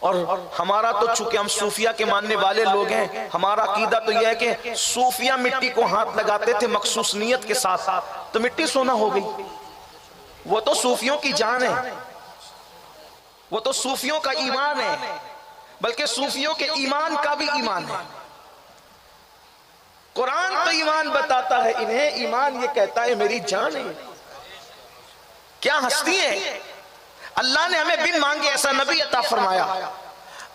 اور ہمارا تو چونکہ ہم صوفیہ کے ماننے والے لوگ ہیں، ہمارا عقیدہ تو یہ ہے کہ صوفیہ مٹی کو ہاتھ لگاتے تھے مخصوص نیت کے ساتھ، تو مٹی سونا ہو گئی۔ وہ تو صوفیوں کی جان ہے، وہ تو صوفیوں کا ایمان ہے، بلکہ صوفیوں کے ایمان کا بھی ایمان ہے۔ قرآن تو ایمان بتاتا ہے انہیں، ایمان یہ کہتا ہے میری جان ہے۔ کیا ہستی ہے! اللہ نے ہمیں بن مانگے ایسا نبی عطا فرمایا۔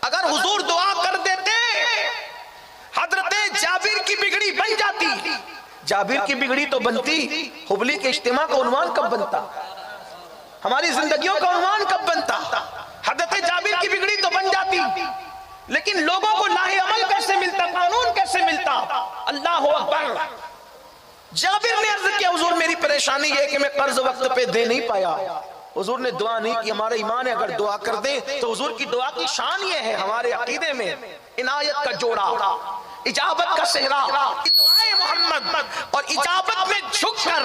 اگر حضور دعا کر دیتے حضرت جابر کی بگڑی بن جاتی۔ جابر کی بگڑی تو بنتی، حبلی کے اجتماع کا عنوان کب بنتا؟ ہماری زندگیوں کا عنوان کب بنتا؟ حضرت جابر کی بگڑی تو بن جاتی، لیکن لوگوں کو لاہ عمل کیسے ملتا، قانون کیسے ملتا؟ اللہ اکبر۔ جابر نے عرض کیا حضور میری پریشانی یہ ہے کہ میں قرض وقت پہ دے نہیں پایا۔ حضور نے دعا نہیں کی، ہمارا ایمان ہے اگر دعا کر دے تو حضور کی دعا کی شان یہ ہے، ہمارے عقیدے میں عنایت کا جوڑا، اجابت کا صحرا، دعائے محمد اور اجابت میں جھک کر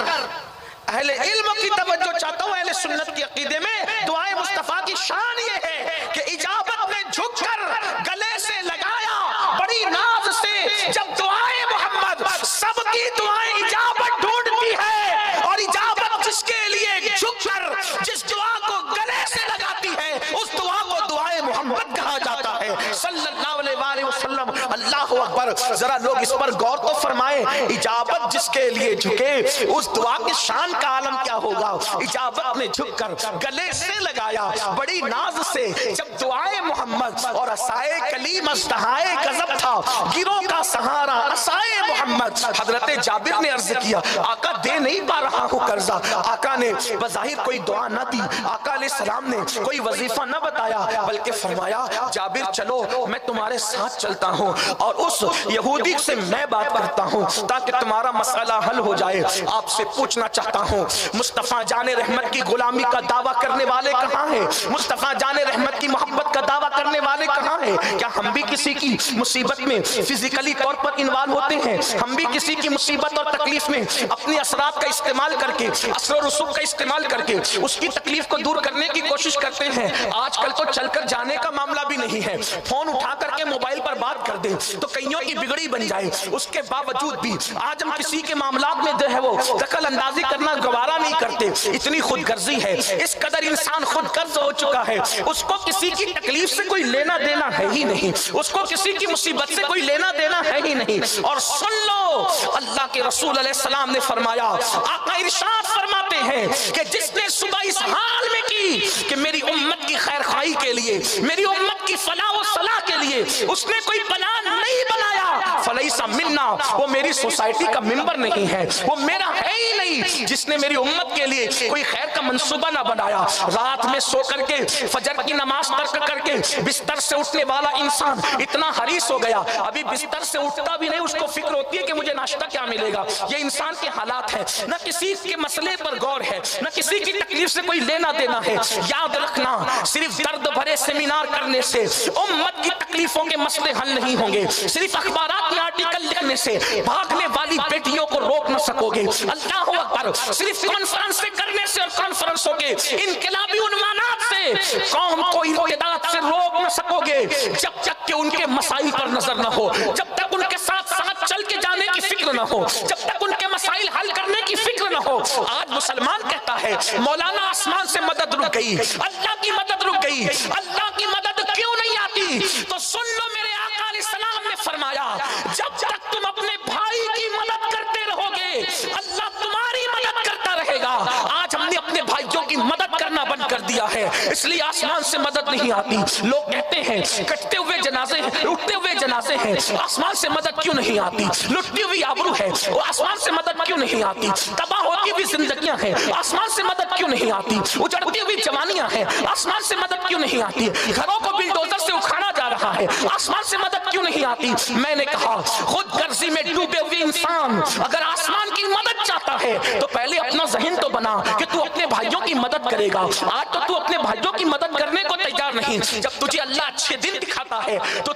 اہل علم کی توجہ چاہتا ہوں۔ اہل سنت کی عقیدے میں دعائے مصطفیٰ کی شان یہ ہے کہ اجابت میں جھک کر گلے سے لگایا بڑی ناز سے، جب دعائے محمد سب کی دعائیں اجابت ڈھونڈتی ہے، اور اجابت جس کے لیے جھک کر جس دعا کو گلے سے لگاتی ہے اس دعا کو دعائے محمد کہا جاتا ہے صلی اللہ علیہ وسلم۔ اللہ اکبر۔ ذرا لوگ اس پر غور تو فرمائیں، اجابت جس کے لیے جھکے اس دعا کی شان کا عالم کیا ہوگا۔ اجابت نے جھک کر گلے سے لگایا بڑی ناز سے، جب دعائے محمد اور عصائے کلیم ازدہائے غضب تھا، گروہ کا سہارا عصائے محمد۔ حضرت جابر نے عرض کیا آقا دے نہیں پا رہا ہوں قرضہ۔ آقا نے بظاہر کوئی دعا نہ دی، آقا علیہ السلام نے کوئی وظیفہ نہ بتایا، بلکہ فرمایا جابر چلو میں تمہارے ساتھ چلتا ہوں اور اس یہودی سے میں بات کرتا ہوں تاکہ تمہارا مسئلہ حل ہو جائے۔ آپ سے پوچھنا چاہتا ہوں مصطفیٰ جان رحمت کی غلامی کا دعویٰ کرنے والے کہاں ہیں؟ مصطفیٰ جان رحمت کی محبت کا دعویٰ کرنے والے کہاں ہیں؟ کیا ہم بھی کسی کی مصیبت میں فزیکلی طور پر انوالو ہوتے ہیں؟ ہم بھی کسی کی مصیبت اور تکلیف میں اپنی اثرات کا استعمال کر کے، اثر و رسوخ کا استعمال کر کے اس کی تکلیف کو دور کرنے کی کوشش کرتے ہیں؟ آج کل تو چل کر جانے کا معاملہ بھی نہیں ہے، فون اٹھا کر کے موبائل پر بات کر دیں تو کئیوں کی بگڑی بن جائے۔ اس کے باوجود بھی آج ہم کسی کے معاملات میں جو ہے وہ دخل اندازی کرنا گوارا نہیں کرتے، اتنی خود غرضی ہے، اس قدر انسان خود غرض ہو چکا ہے، اس کو کسی کی تکلیف سے کوئی لینا دینا ہے ہی نہیں، اس کو کسی کی مصیبت سے کوئی لینا دینا ہے ہی نہیں۔ اور سن لو اللہ کے رسول علیہ السلام نے فرمایا، آقا ارشاد فرماتے ہیں کہ جس نے صبح اس حال میں کی کہ میری امت کی خیر خواہی کے لیے، میری امت کی فلاح و صلاح کے لیے اس نے کوئی پلان نہیں بنایا، فلیس منا، وہ میری سوسائٹی کا ممبر نہیں ہے، وہ میرا ہے ہی نہیں۔ جس نے میری امت کے لیے کوئی خیر کا منصوبہ نہ بنایا، رات میں سو کر کے فجر کی نماز ترک کر کے بستر سے اٹھنے والا انسان اتنا حریص ہو گیا، ابھی بستر سے اٹھتا بھی نہیں، اس کو فکر ہوتی ہے کہ مجھے ناشتہ کیا ملے گا۔ یہ انسان کے حالات ہیں، نہ کسی کے مسئلے پر غور ہے، نہ کسی کی تکلیف سے کوئی لینا دینا ہے۔ یاد رکھنا صرف درد بھرے سیمینار کرنے سے امت کی تکلیفوں کے مسئلے حل نہیں ہوں گے، صرف اخبارات میں آرٹیکل لکھنے سے بھاگنے والی بیٹیوں کو روک نہ سکو گے، اللہ اکبر، صرف کانفرنس کرنے سے اور کانفرنسوں کے انقلابی عنوانات سے قوم کو ارتداد سے روک نہ سکو گے، جب تک کہ ان کے مسائل پر نظر نہ ہو، جب تک ان کے ساتھ ساتھ چل کے جانے کی فکر نہ ہو، جب تک ان کے مسائل حل کرنے کی فکر نہ ہو۔ آج مسلمان کہتا ہے مولانا آسمان سے مدد رک گئی، اللہ کی مدد رک گئی، اللہ کی مدد کیوں نہیں آتی؟ تو سن لو میرے آقا علیہ السلام نے فرمایا جب تک تم اپنے بھائی کی مدد کرتے رہو گے اللہ تمہاری مدد کرتا رہے گا۔ آج ہم نے اپنے بھائیوں کی مدد کرنا بند کر دیا ہے، اس لیے آسمان سے مدد نہیں آتی۔ لوگ کہتے ہیں کٹتے ہوئے جنازے ہیں، اٹھتے ہوئے جنازے ہیں، آسمان سے مدد کیوں نہیں آتی؟ لٹتی ہوئی آبرو ہے، وہ آسمان سے مدد کیوں نہیں آتی؟ تباہ ہوتی ہوئی زندگیاں ہیں، آسمان سے مدد کیوں نہیں آتی؟ اجڑتی ہوئی جوانیاں ہیں، آسمان سے مدد کیوں نہیں آتی؟ گھروں کو بلڈوزر سے اکھاڑا جا رہا ہے، آسمان سے مدد کیوں نہیں آتی؟ میں نے کہا خود غرضی میں ڈوبے ہوئے انسان اگر آسمان کی مدد چاہتا ہے تو پہلے اپنا ذہن تو بنا کہ تو اپنے بھائیوں کی مدد کرے گا۔ آج تو اپنے بھائیوں کی مدد کرنے کو تیار نہیں۔ جب تجھے اللہ اچھے دن دکھاتا ہے تو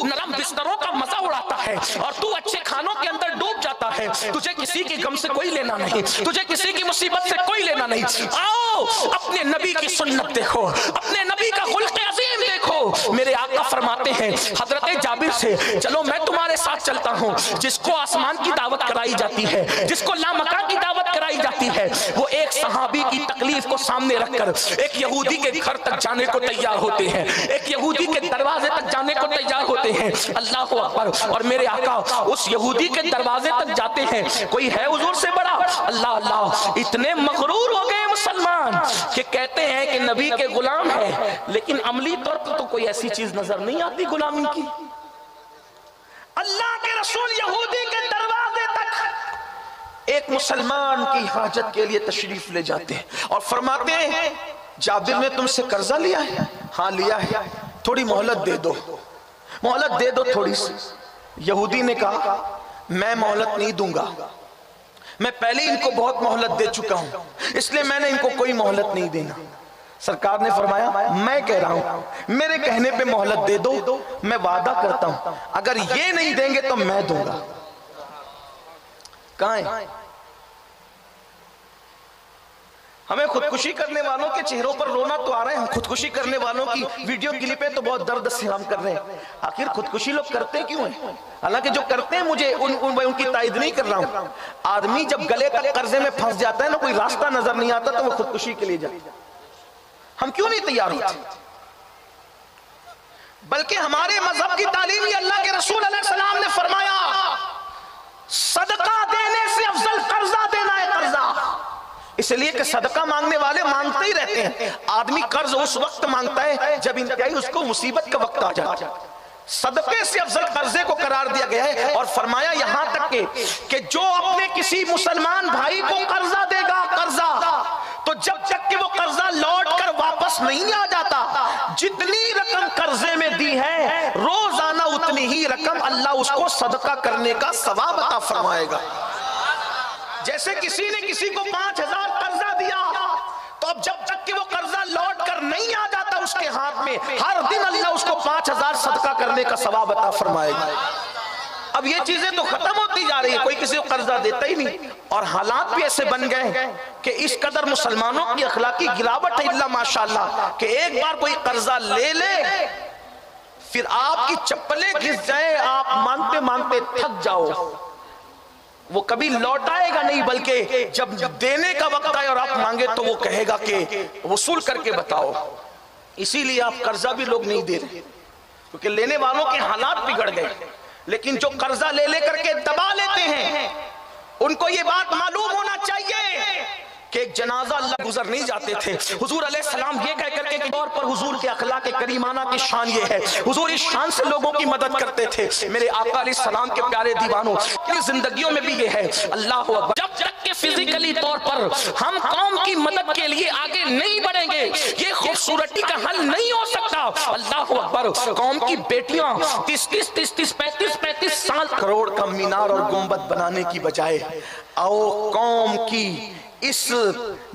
نرم بستروں کا مزہ اڑاتا ہے اور تو اچھے کھانوں کے اندر ڈوب جاتا ہے۔ تجھے کسی کی غم سے کوئی لینا نہیں، تجھے کسی کی مصیبت سے کوئی لینا نہیں۔ آؤ اپنے نبی کی سنت دیکھو، اپنے نبی کا خلق عظیم دیکھو، میرے آقا فرماتے ہیں حضرت جابر سے چلو میں تمہارے ساتھ چلتا ہوں. جس کو آسمان کی دعوت کرائی جاتی ہے, جس کو لامکان کی دعوت کرائی جاتی ہے, وہ ایک صحابی کی تکلیف کو سامنے رکھ کر ایک یہودی کے گھر تک جانے کو تیار ہوتے ہیں, ایک یہودی کے دروازے تک جانے کو تیار ہوتے ہیں. اللہ اکبر. اور میرے آقا اس یہودی کے دروازے تک جاتے ہیں. کوئی ہے حضور سے بڑا؟ اللہ اللہ. اتنے مغرور ہو گئے مسلمان کہ کہتے ہیں کہ نبی کے غلام ہیں, لیکن عملی طور پر تو کوئی ایسی چیز نظر نہیں آتی غلامی کی. اللہ کے رسول یہودی کے دروازے تک ایک مسلمان کی حاجت کے لیے تشریف لے جاتے ہیں اور فرماتے ہیں جابر نے تم سے قرضہ لیا ہے؟ ہاں لیا ہے. تھوڑی مہلت دے دو, مہلت دے دو تھوڑی سی. یہودی نے کہا میں مہلت نہیں دوں گا, میں پہلے ان کو بہت مہلت دے چکا ہوں, اس لیے میں نے ان کو کوئی مہلت نہیں دینا. سرکار نے فرمایا میں کہہ رہا ہوں میرے کہنے پہ مہلت دے دو, میں وعدہ کرتا ہوں اگر یہ نہیں دیں گے تو میں دوں گا. کہاں ہے؟ ہمیں خودکشی کرنے والوں کے چہروں پر رونا تو آ رہا ہے, ہم خودکشی کرنے والوں کی ویڈیو کلپیں تو بہت درد سے ہم کر رہے ہیں. آخر خودکشی لوگ کرتے کیوں ہیں؟ حالانکہ جو کرتے ہیں مجھے ان کی تائید نہیں کر رہا ہوں. آدمی جب گلے تک قرضے میں پھنس جاتا ہے نا, کوئی راستہ نظر نہیں آتا تو وہ خودکشی کے لیے جاتا. ہم کیوں نہیں تیار ہوتے؟ بلکہ ہمارے مذہب کی تعلیم یہ اللہ کے رسول علیہ السلام نے فرمایا صدقہ دینے سے افضل قرضہ دینا ہے. قرضہ اس لیے کہ صدقہ مانگنے والے مانگتے ہی رہتے ہیں. آدمی قرض اس وقت مانگتا ہے جب انتہائی اس کو مصیبت کا وقت آ جاتا ہے. صدقے سے افضل قرضے کو قرار دیا گیا ہے. اور فرمایا یہاں تک کہ جو اپنے کسی مسلمان بھائی کو قرضہ دے گا, قرضہ, تو جب تک کہ وہ قرضہ لوٹ کر واپس نہیں آ جاتا, جتنی رقم قرضے میں دی ہے روزانہ اتنی ہی رقم اللہ اس کو صدقہ کرنے کا ثواب عطا فرمائے گا. جیسے کسی نے کسی کو 5000 قرضہ دیا, تو اب جب تک کہ وہ قرضہ لوٹ کر نہیں آ جاتا اس کے ہاتھ میں, ہر دن اللہ اس کو 5000 صدقہ کرنے کا ثواب عطا فرمائے گا. اب یہ چیزیں تو ختم ہوتی جا رہی ہے, کوئی کسی کو قرضہ دیتا ہی نہیں. اور حالات بھی ایسے بن گئے کہ اس قدر مسلمانوں کی اخلاقی گراوٹ ہے اللہ ماشاءاللہ کہ ایک بار کوئی قرضہ لے لے پھر آپ کی چپلیں گھس جائیں, آپ مانگتے مانگتے تھک جاؤ, وہ کبھی لوٹائے گا نہیں, بلکہ جب دینے کا وقت آئے اور آپ مانگے تو وہ کہے گا کہ وصول کر کے بتاؤ. اسی لیے آپ قرضہ بھی لوگ نہیں دے رہے کیونکہ لینے والوں کے حالات بگڑ گئے. لیکن جو قرضہ لے لے کر کے دبا لیتے ہیں ان کو یہ بات معلوم ہونا چاہیے کہ ایک جنازہ اللہ گزر نہیں جاتے تھے. حضور علیہ السلام یہ کہہ کر کے طور پر حضور کے اخلاق کریمانہ کی شان یہ ہے, حضور اس شان سے لوگوں کی مدد کرتے تھے. میرے آقا علیہ السلام کے پیارے دیوانوں کی زندگیوں میں بھی یہ ہے. اللہ اکبر. جب تک کہ فزیکلی طور پر ہم قوم کی مدد کے لیے آگے نہیں بڑھیں گے یہ خوبصورتی کا حل نہیں ہو سکتا. اللہ اکبر. قوم کی بیٹیاں 35 سال کروڑ کا مینار اور گنبد بنانے کی بجائے آؤ قوم کی اس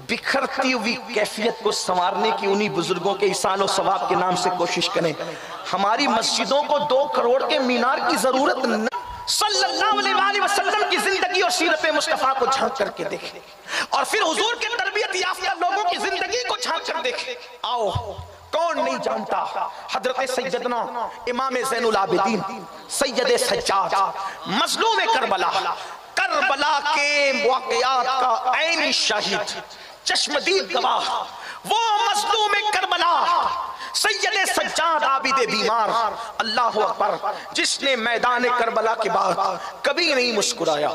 بکھرتی ہوئی کیفیت کو سنوارنے کی انہی بزرگوں کے احسان و ثواب کے نام سے کوشش کریں. ہماری مسجدوں کو 2 کروڑ کے مینار کی ضرورت نہیں. صلی اللہ علیہ وسلم کی زندگی اور سیرت مصطفیٰ کو جھانک کر کے دیکھیں اور پھر حضور کے تربیت یافتہ لوگوں کی زندگی کو جھانک کر دیکھیں. آؤ کون نہیں جانتا حضرت سیدنا امام زین العابدین سید سجاد مظلوم کربلا کے واقعات کا عینی شاہد چشمدید گواہ وہ مظلوم کربلا سید سجاد عابد بیمار اللہ اکبر جس نے میدان کربلا کے بعد کبھی نہیں مسکرایا,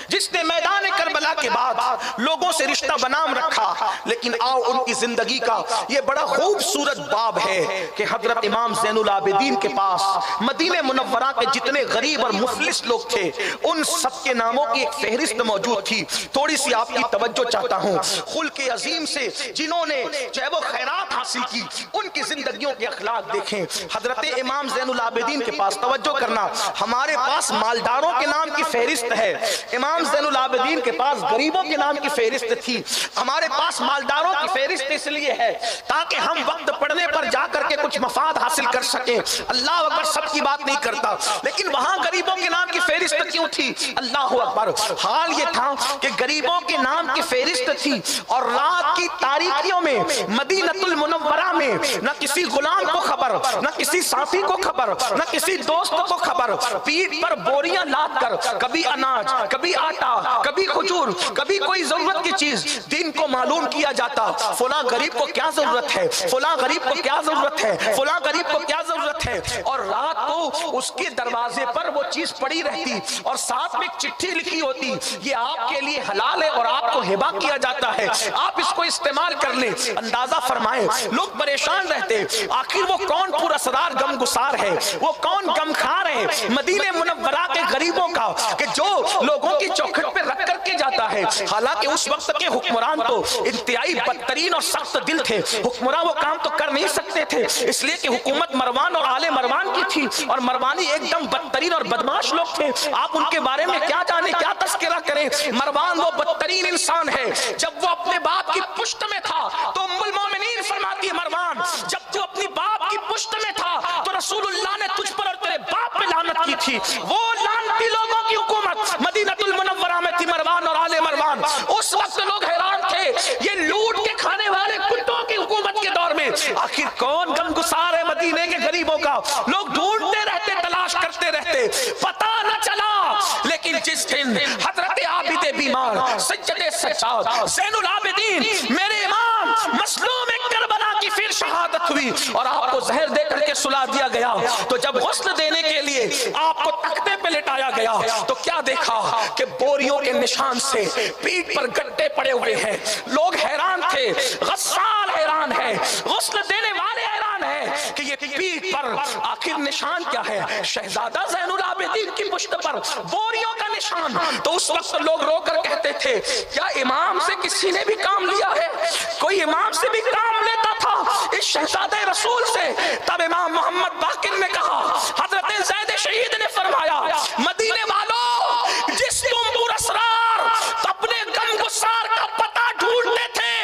جس نے میدان کربلا کے بعد لوگوں سے رشتہ بنام رکھا. لیکن آؤ ان کی زندگی کا یہ بڑا خوبصورت باب ہے کہ حضرت امام زین العابدین کے پاس مدینہ منورہ کے جتنے غریب اور مفلس لوگ تھے ان سب کے ناموں کی ایک فہرست موجود تھی. تھوڑی سی آپ کی توجہ چاہتا ہوں. خلق عظیم سے جنہوں نے جو ہے وہ خیرات حاصل کی ان کی زندگیوں کے اخلاق دیکھیں. حضرت امام زین العابدین کے پاس توجہ کرنا, ہمارے پاس مالداروں کے نام کی فہرست ہے. امام زین العابدین کے پاس غریبوں کے نام کی فہرست تھی، ہمارے پاس مالداروں کی فہرست اس لیے ہے تاکہ ہم وقت پڑنے پر جا کر کے کچھ مفاد حاصل کر سکیں۔ اللہ اکبر، سب کی بات نہیں کرتا، لیکن وہاں غریبوں کے نام کی فہرست کیوں تھی؟ اللہ اکبر۔ حال یہ تھا کہ غریبوں کے نام کی فہرست تھی اور رات کی تاریکیوں میں مدینہ المنورہ میں نہ کسی غلام کو خبر، نہ کسی ساتھی کو خبر، نہ کسی دوست کو خبر، پیٹھ پر بوریاں لاد کر کبھی اناج، کبھی آٹا، کبھی کھجور، کبھی کوئی ضرورت کی چیز دین کو معلوم کیا جاتا۔ فلاں غریب کو کیا ضرورت ہے، فلاں غریب کو کیا ضرورت ہے، فلاں غریب کو کیا ضرورت ہے، اور رات کو اس کے دروازے پر وہ چیز پڑی رہتی اور ساتھ میں ایک چٹھی لکھی ہوتی، یہ آپ کے لیے حلال ہے اور آپ کو ہبہ کیا جاتا ہے، آپ اس کو استعمال کر لیں۔ اندازہ فرمائیں، لوگ پریشان رہتے، آخر وہ کون پر اسرار غم گسار ہے، وہ کون غم خار ہے مدینہ منورہ کے غریبوں کا کہ جو لوگوں کی چوکھٹ پہ رکھ کر کے جاتا ہے۔ حالانکہ اس وقت کے حکمران تو انتہائی بدترین اور سخت دل تھے، حکمران وہ کام تو کر نہیں سکتے تھے، اس لیے کہ حکومت مروان اور آل مروان کی تھی اور مروانی ایک دم بدترین اور بدماش لوگ تھے۔ آپ ان کے بارے میں کیا جانیں، کیا تذکرہ کریں۔ مروان وہ بدترین انسان ہے، جب وہ اپنے باپ کی پشت میں تھا تو ام المومنین فرماتی ہے مروان جب تو اپنی باپ کی پشت میں تھا تو رسول اللہ نے تجھ پر اور تیرے باپ پہ لعنت کی تھی۔ وہ لعنتی لوگوں کی حکومت مدینہ المنورہ میں تھی، مروان اور آل مروان۔ اس وقت لوگ حیران تھے، یہ لوٹ کے کھانے والے کتوں کی حکومت کے دور میں آخر کون غم گسار ہے مدینے کے غریبوں کا؟ لوگ ڈھونڈتے رہتے، تلاش کرتے رہتے، پتہ نہ چلا۔ لیکن جس دن حضرت عابد بیمار سجدے سجاد زین العابدین میرے امام مظلوم کربلا کی پھر شہادت ہوئی اور آپ کو زہر دے کر کے سلا دیا گیا، تو جب غسل دینے کے لیے آپ کو تختے پہ لٹایا گیا تو کیا دیکھا کہ بوریوں کے نشان سے پیٹھ پر گڈھے پڑے ہوئے ہیں۔ لوگ حیران تھے، غسال حیران ہے، غسل دینے والے حیران ہیں کہ یہ پیٹھ پر آخر نشان کیا ہے؟ شہزادہ زین العابدین کی پشت پر بوریوں کا نشان۔ تو اس وقت لوگ رو کر کہتے تھے کیا امام سے کسی نے بھی کام لیا ہے؟ کوئی امام سے بھی کام لیتا تھا اس شہزادہ رسول سے؟ تب امام محمد باقر نے کہا، حضرت زید شہید نے فرمایا، مدینے والوں جس تم پر اسرار اپنے غم گسار کا پتہ ڈھونڈتے تھے،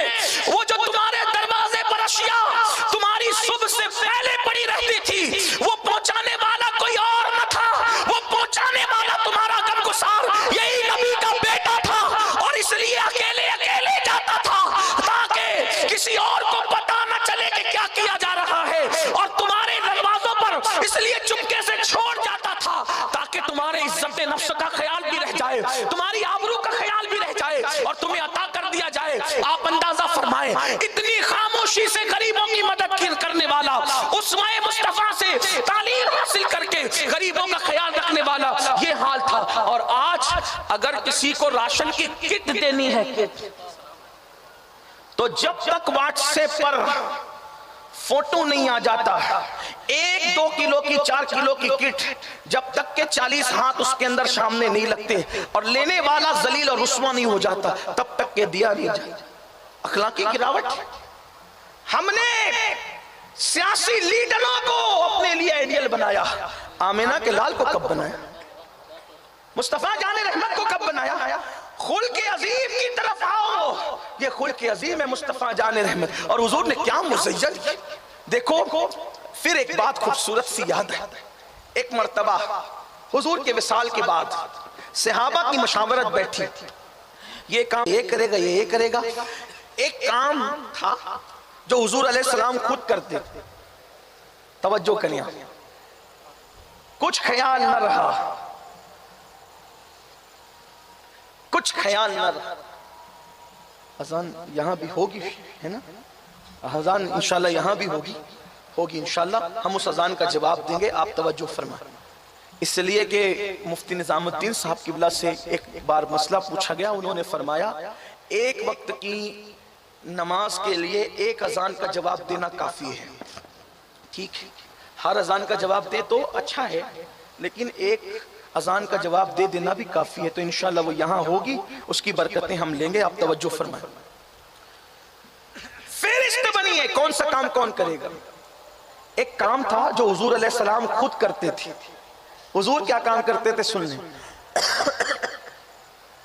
وہ جو تمہارے دروازے پر اشیاء تمہاری صبح سے پہلے پڑی رہتی تھی، وہ پہنچانے والا کوئی اور نہ تھا، وہ پہنچانے والا تمہارا غم گسار یہی نبی کا بیٹا تھا، اور اس لیے اکیلے اکیلے جاتا تھا تاکہ کسی اور کو پتہ نہ چلے کہ کیا کیا جا رہا ہے، اور تمہارے دروازوں پر اس لیے چپکے سے چھوڑ جاتا تھا تاکہ تمہارے عزت نفس کا خیال بھی رہ جائے، تمہاری آبرو کا خیال بھی رہ جائے اور تمہیں عطا کر دیا جائے۔ آپ اندازہ فرمائیں، اتنی خاموشی سے غریبوں کی مدد کرنے والا، اسوہ مصطفیٰ سے تعلیم حاصل کر کے غریبوں کا خیال رکھنے والا، یہ حال تھا۔ اور آج اگر کسی کو راشن کی کٹ دینی ہے تو جب تک واٹس ایپ پر فوٹو نہیں آ جاتا 1-2 کلو کی 4 کلو کی کٹ، جب تک کہ 40 ہاتھ اس کے اندر سامنے نہیں لگتے اور لینے والا ذلیل اور رسوا نہیں ہو جاتا، تب تک کہ دیا نہیں جاتا۔ اخلاقی گراوٹ۔ ہم نے سیاسی لیڈروں کو اپنے لیے آئیڈیل بنایا، آمینہ کے لال کو کب بنایا؟ مصطفیٰ جان رحمت کو کب بنایا؟ خلق عظیم کی طرف آؤ، یہ خلق عظیم ہے مصطفیٰ جان رحمت، اور حضور نے کیا مزین کیا۔ دیکھو پھر ایک بات خوبصورت سی یاد ہے، ایک مرتبہ حضور کے وصال کے بعد صحابہ کی مشاورت بیٹھی، یہ کام یہ کرے گا، یہ کرے گا۔ ایک کام تھا جو حضور علیہ السلام خود کرتے، توجہ کریں، کچھ خیال نہ رہا، کچھ خیال نہ رہا۔ اذان یہاں بھی ہوگی ہے نا، اذان انشاءاللہ یہاں بھی ہوگی انشاءاللہ، ہم اس اذان کا جواب دیں گے، آپ توجہ فرمائیں۔ اس لیے کہ مفتی نظام الدین صاحب قبلہ سے ایک بار مسئلہ پوچھا گیا، انہوں نے فرمایا ایک وقت کی نماز کے لیے ایک اذان کا جواب دینا کافی ہے، ٹھیک ہے، ہر اذان کا جواب دے تو اچھا ہے، لیکن ایک اذان کا جواب دے دینا بھی کافی ہے، تو انشاءاللہ وہ یہاں ہوگی، اس کی برکتیں ہم لیں گے، آپ توجہ فرمائیں۔ فہرست بنی ہے، کون سا کام کون کرے گا؟ ایک کام تھا جو حضور علیہ السلام خود کرتے تھے۔ حضور کیا کام کرتے تھے سن لیں۔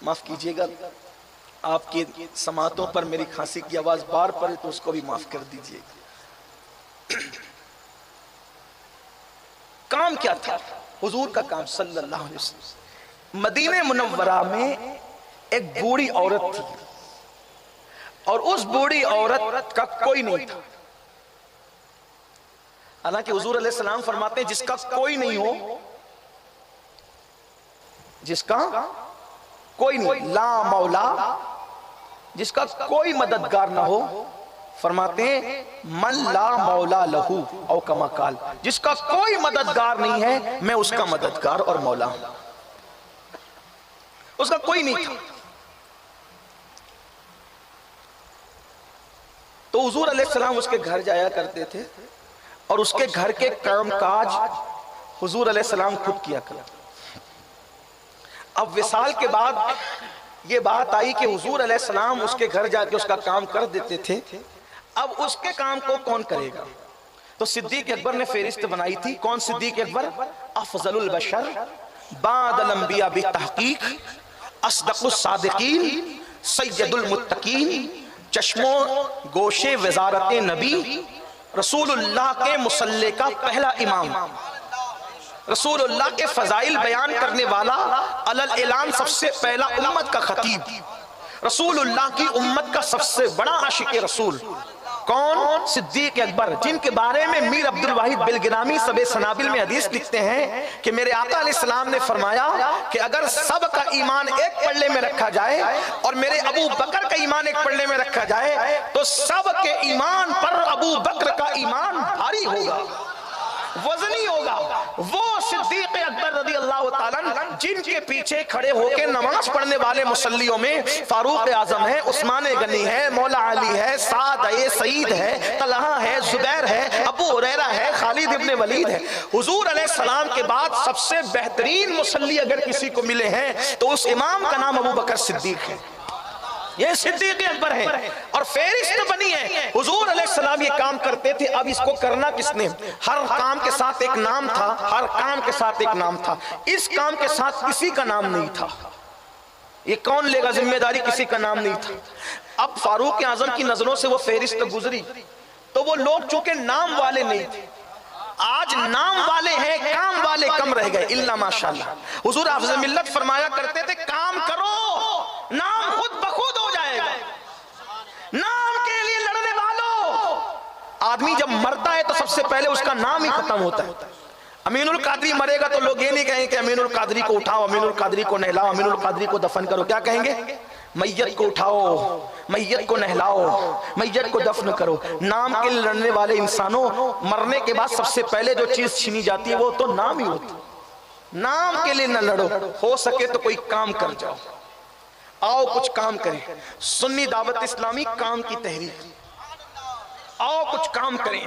معاف کیجیے گا، آپ کی سماعتوں پر میری کھانسی کی آواز بار پڑے تو اس کو بھی معاف کر دیجیے گا۔ کام کیا تھا حضور کا؟ کام صلی اللہ علیہ وسلم، مدینہ منورہ میں ایک بوڑھی عورت تھی، اور اس بوڑھی عورت کا کوئی نہیں تھا۔ حالانکہ حضور علیہ السلام فرماتے ہیں جس کا کوئی نہیں ہو، جس کا کوئی نہیں، لا مولا، جس کا کوئی مددگار نہ ہو، فرماتے ہیں من لا مولا لہو او کما قال، جس کا کوئی مددگار نہیں ہے میں اس کا مددگار اور مولا ہوں۔ اس کا کوئی نہیں تھا، تو حضور علیہ السلام اس کے گھر جایا کرتے تھے، اور اس کے گھر کے کام کاج حضور علیہ السلام خود کیا کرتے۔ اب وصال کے بعد یہ بات آئی کہ حضور علیہ السلام اس کے گھر جا کے اس کا کام کر دیتے تھے، اب اس کے کام کو کون کرے گا؟ تو صدیق اکبر نے فہرست بنائی تھی۔ کون صدیق اکبر؟ افضل البشر بعد الانبیاء بالتحقیق، اصدق الصادقین، سید المتقین، چشم و گوشے وزارت نبی، رسول اللہ کے مصلی کا پہلا امام، رسول اللہ کے فضائل بیان کرنے والا، علل اعلان سب سے پہلا امت کا خطیب، رسول اللہ کی امت کا سب سے بڑا عاشق رسول۔ کون؟ صدیق اکبر، جن کے بارے میں میر عبد الواحد بلگرامی سب سنابل میں حدیث لکھتے ہیں کہ میرے آقا علیہ السلام نے فرمایا کہ اگر سب کا ایمان ایک پلڑے میں رکھا جائے اور میرے ابو بکر کا ایمان ایک پلڑے میں رکھا جائے تو سب کے ایمان پر ابو بکر کا ایمان بھاری ہوگا، وزنی ہوگا۔ وہ صدیق اکبر رضی اللہ تعالیٰ جن کے پیچھے کھڑے ہو کے نماز پڑھنے والے مصلیوں میں فاروق اعظم ہے، عثمان غنی ہے، مولا علی ہے، سعد ہے، سعید ہے، طلحہ ہے، زبیر ہے، ابو ہریرہ ہے، خالد ابن ولید ہے۔ حضور علیہ السلام کے بعد سب سے بہترین مصلی اگر کسی کو ملے ہیں تو اس امام کا نام ابو بکر صدیق ہے، یہ صدیق اکبر ہے، اور فہرست بنی ہے۔ حضور علیہ السلام یہ کام کرتے تھے، اب اس کو کرنا کس نے؟ ہر کام کے ساتھ ایک نام تھا، ہر کام کے ساتھ ایک نام تھا، اس کام کے ساتھ کسی کا نام نہیں تھا۔ یہ کون لے گا ذمہ داری؟ کسی کا نام نہیں تھا۔ اب فاروق اعظم کی نظروں سے وہ فہرست گزری تو وہ لوگ چونکہ نام والے نہیں تھے، آج نام والے ہیں، کام والے کم رہ گئے، الا ماشاءاللہ۔ حضور حافظ ملت فرمایا کرتے تھے کام کرو نام خود بخود ہو جائے گا، نام کے لیے لڑنے والوں۔ آدمی جب مرتا ہے تو سب سے پہلے اس کا نام ہی ختم ہوتا ہے۔ امین القادری مرے گا تو لوگ یہ نہیں کہیں کہ امین القادری کو اٹھاؤ، امین القادری کو نہلاؤ، امین القادری کو دفن کرو، کیا کہیں گے؟ میت کو اٹھاؤ، میت کو نہلاؤ، میت کو دفن کرو۔ نام کے لیے لڑنے والے انسانوں مرنے کے بعد سب سے پہلے جو چیز چھینی جاتی ہے وہ تو نام ہی ہوتی ہے۔ نام کے لیے نہ لڑو، ہو سکے تو کوئی کام کر جاؤ، آؤ کچھ کام کریں۔ سنی دعوت اسلامی کام کی تحریک، آؤ کچھ کام کریں۔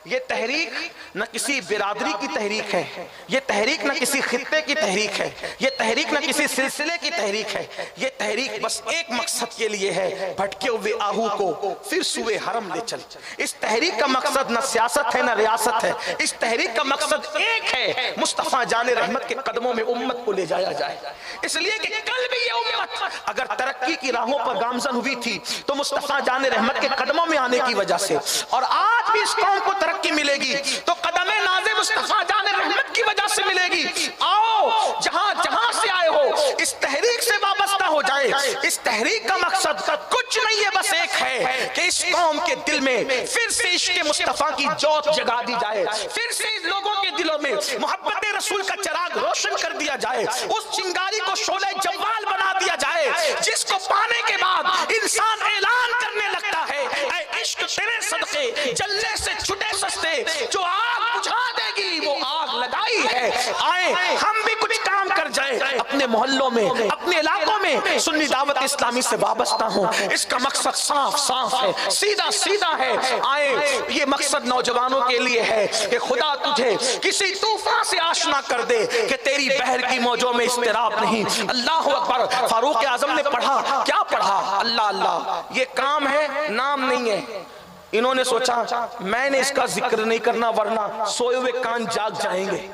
یہ تحریک نہ کسی برادری کی تحریک ہے، یہ تحریک نہ کسی خطے کی تحریک ہے، یہ تحریک نہ کسی سلسلے کی تحریک ہے، یہ تحریک بس ایک مقصد کے لیے ہے، بھٹکے ہوئے آہو کو پھر سوئے حرم لے چل۔ اس تحریک کا مقصد نہ سیاست ہے نہ ریاست ہے، اس تحریک کا مقصد ایک ہے، مصطفیٰ جان رحمت کے قدموں میں امت کو لے جایا جائے۔ اس لیے کہ کل بھی یہ امت اگر ترقی کی راہوں پر گامزن ہوئی تھی تو مصطفیٰ جان رحمت کے قدموں میں آنے کی وجہ سے، اور آج بھی اس قوم کو ترقی ملے گی تو قدم ناز مصطفیٰ جان رحمت کی وجہ سے ملے گی۔ آؤ جہاں جہاں سے آئے ہو اس تحریک سے وابستہ ہو جائے۔ اس تحریک کا مقصد کچھ نہیں ہے، بس ایک ہے کہ اس قوم کے دل میں پھر سے عشق مصطفیٰ کی جوت جگا دی جائے، پھر سے لوگوں کے دلوں میں محبت رسول کا چراغ روشن کر دیا جائے، اس چنگاری کو شعلہ جوال بنا دیا جائے جس کو پانے کے بعد انسان اعلان کرنے لگتا ہے اے عشق تیرے صدقے جلنے سے چھٹے سستے، جو آگ بجھا دے گی وہ آگ لگائی ہے۔ آئیں ہم بھی کچھ کام کر جائیں، اپنے محلوں میں، اپنے علاقوں میں سنی دعوت اسلامی سے وابستہ ہوں۔ اس کا مقصد صاف صاف ہے، سیدھا سیدھا ہے۔ آئیں یہ مقصد نوجوانوں کے لیے ہے کہ خدا تجھے کسی طوفان سے آشنا کر دے کہ تیری بحر کی موجوں میں اضطراب نہیں۔ اللہ اکبر۔ فاروق اعظم نے پڑھا، کیا پڑھا؟ اللہ اللہ۔ یہ کام ہے، نام نہیں ہے۔ انہوں نے سوچا میں نے اس کا ذکر نہیں کرنا ورنہ سوئے ہوئے کان جاگ جائیں گے،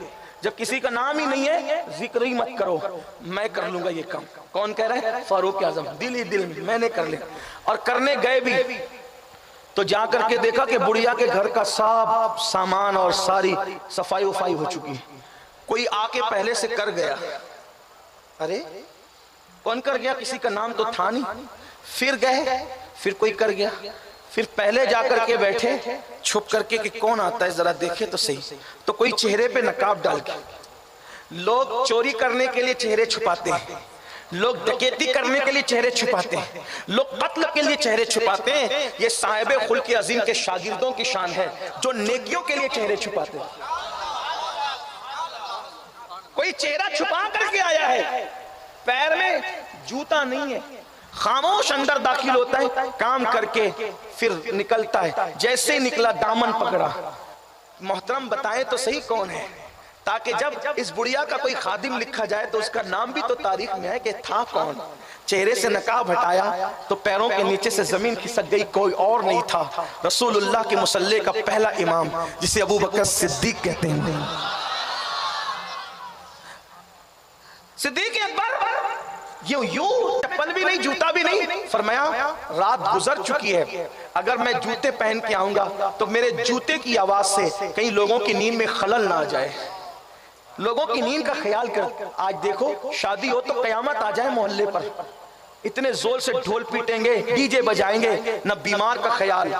جب کسی کا نام ہی نہیں ہے ذکر ہی مت کرو، میں کر لوں گا یہ کام۔ کون کہہ رہے ہیں؟ فاروق اعظم، دل ہی دل میں نے کر لیا۔ اور کرنے گئے بھی تو جا کر کے دیکھا کہ بڑھیا کے گھر کا سب سامان اور ساری صفائی وفائی ہو چکی ہے۔ کوئی آ کے پہلے سے کر گیا، ارے کون کر گیا؟ کسی کا نام تو تھا نہیں۔ پھر گئے، پھر کوئی کر گیا، پھر پہلے جا کر کے بیٹھے چھپ کر کے کہ کون آتا ہے ذرا دیکھے تو صحیح۔ تو کوئی چہرے پہ نقاب ڈال کے، لوگ چوری کرنے کے لیے چہرے چھپاتے ہیں، لوگ ڈکیتی کرنے کے لیے چہرے چھپاتے ہیں، لوگ قتل کے لیے چہرے چھپاتے ہیں۔ یہ صاحب خلق عظیم کے شاگردوں کی شان ہے جو نیکیوں کے لیے چہرے چھپاتے ہیں۔ کوئی چہرہ چھپا کر کے آیا ہے، پیر میں جوتا نہیں ہے، خاموش اندر داخل ہوتا ہے، کام کر کے پھر نکلتا ہے۔ جیسے ہی نکلا دامن پکڑا۔ محترم بتائیں تو صحیح کون ہے، تاکہ جب اس بڑھیا کا کوئی خادم لکھا جائے تو اس کا نام بھی تو تاریخ میں ہے کہ تھا کون۔ چہرے سے نقاب ہٹایا تو پیروں کے نیچے سے زمین کھسک گئی، کوئی اور نہیں تھا، رسول اللہ کے مصلی کا پہلا امام جسے ابو بکر صدیق کہتے ہیں۔ صدیق اکبر یوں چپل بھی نہیں، جوتا بھی نہیں، فرمایا رات گزر چکی ہے، اگر میں جوتے پہن کے آؤں گا تو میرے جوتے کی آواز سے کئی لوگوں کی نیند میں خلل نہ آ جائے۔ لوگوں کی نیند کا خیال کر، آج دیکھو شادی ہو تو قیامت آ جائے محلے پر، اتنے زور سے ڈھول پیٹیں گے، ڈی جے بجائیں گے، نہ بیمار کا خیال،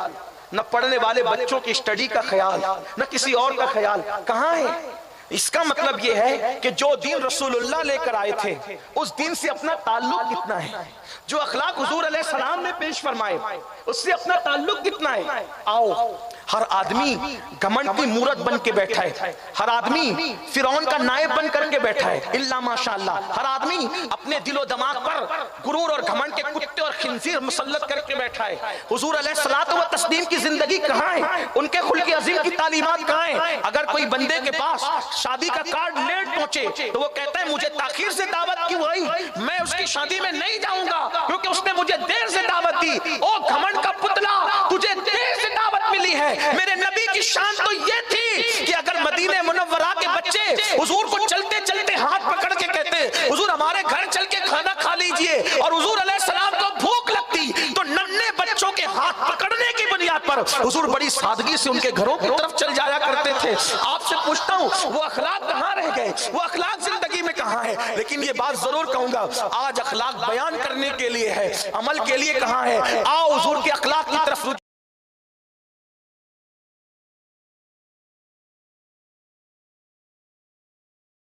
نہ پڑھنے والے بچوں کی اسٹڈی کا خیال، نہ کسی اور کا خیال، کہاں ہے؟ اس کا مطلب یہ ہے کہ جو دین رسول اللہ لے کر آئے تھے اس دین سے اپنا تعلق کتنا ہے، جو اخلاق حضور علیہ السلام نے پیش فرمائے اس سے اپنا تعلق کتنا ہے۔ آؤ، ہر آدمی گھمنڈ کی مورت بن کے بیٹھا ہے، ہر آدمی فرعون کا نائب بن کر کے بیٹھا ہے، الا ماشاءاللہ، ہر آدمی اپنے دل و دماغ پر غرور اور گھمنڈ کے کتے اور خنزیر مسلط کر کے بیٹھا ہے۔ حضور علیہ الصلوۃ والتسلیم کی زندگی کہاں ہے؟ ان کے خلق عظیم کی تعلیمات کہاں ہیں؟ اگر کوئی بندے کے پاس شادی کا کارڈ لیٹ پہنچے تو وہ کہتا ہے مجھے تاخیر سے دعوت کیوں آئی، میں اس کی شادی میں نہیں جاؤں گا کیونکہ اس نے مجھے دیر سے دعوت دی۔ او گھمنڈ کا پتلا، تجھے دیر سے دعوت ملی ہے۔ میرے نبی کی شان تو یہ تھی کہ اگر مدینہ منورہ کے بچے حضور کو چلتے چلتے ہاتھ پکڑ کے کہتے حضور ہمارے گھر چل کے کھانا کھا لیجئے، اور حضور علیہ السلام کو بھوک لگتی تو ننھے بچوں کے ہاتھ پکڑنے کی بنیاد پر حضور بڑی سادگی سے ان کے گھروں کی طرف چل جایا کرتے تھے۔ آپ سے پوچھتا ہوں وہ اخلاق کہاں رہ گئے، وہ اخلاق زندگی میں کہاں ہے؟ لیکن یہ بات ضرور کہوں گا، آج اخلاق بیان کرنے کے لیے ہے، عمل کے لیے کہاں ہے؟ آؤ حضور کے اخلاق کی